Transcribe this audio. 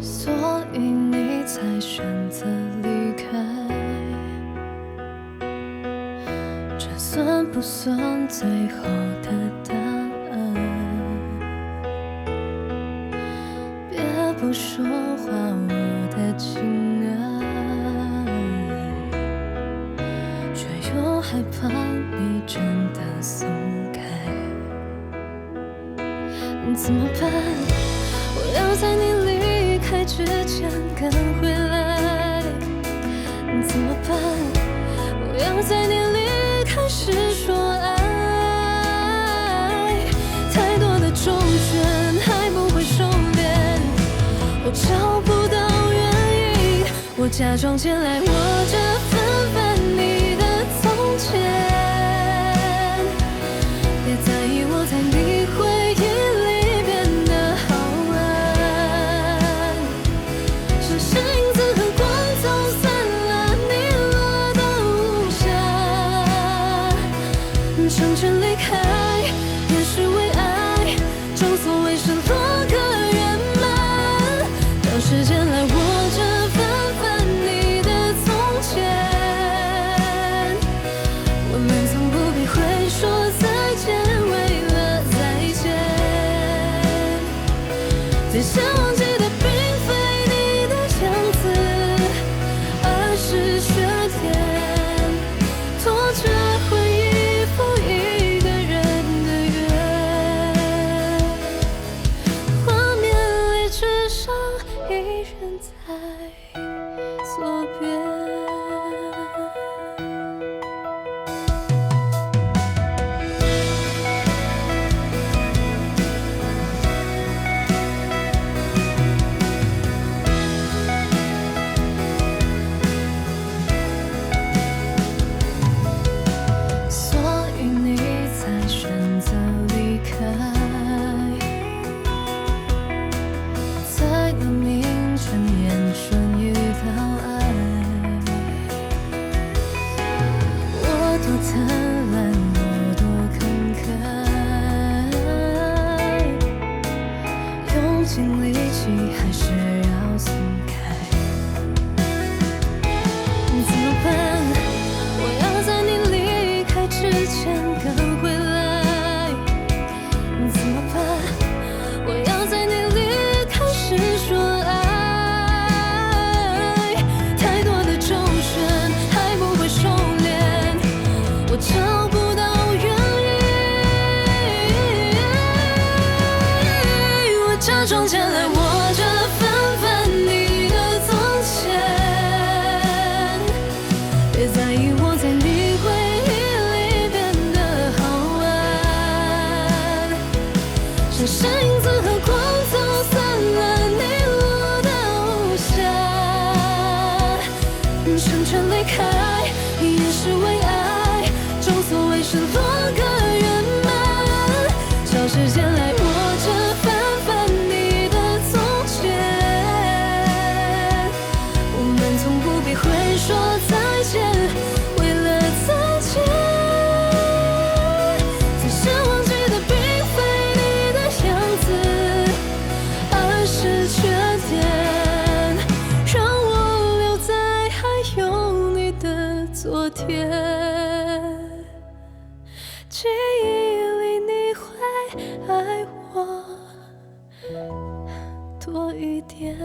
所以你才选择离开，这算不算最后的答案？别不说话，我的亲爱，却又害怕你真的松开，怎么办？我要在你离开之前赶回来，怎么办？我要在你离开时说爱，太多的周旋还不会收敛，我找不到原因，我假装前来握着纷繁你的从前，别在意我在你回忆里变得好暗，是声音子和光走散了你落的无暇，成全离开也是为爱，正所谓是落个圆满，让时间来握着纷繁你的从前，我们从不必会说再见，为了再见，最想忘记的并非你的样子，而是缺点拖着回忆赴一个人的约，画面里至少一人在左边。所以你才选择离开，在那名正言顺遇到爱，我多贪婪，我多慷慨，用尽力气还是要松开，怎么办？我要在你离开之前赶回来，怎么办？我要在你离开时说爱，太多的周旋还不会收敛，我找不到原因，我假装前来握着纷繁你的从前，别在意我在你回忆里变得好暗，是声音子和光走散了你落的无暇，成全离开也是为爱，正所谓是落个圆满，找时间来握着纷繁你的从前，我们从不必会说再见，为了再见，最想忘记的并非你的样子，而是缺点，让我留在还有你的昨天，记忆里你会爱我多一点。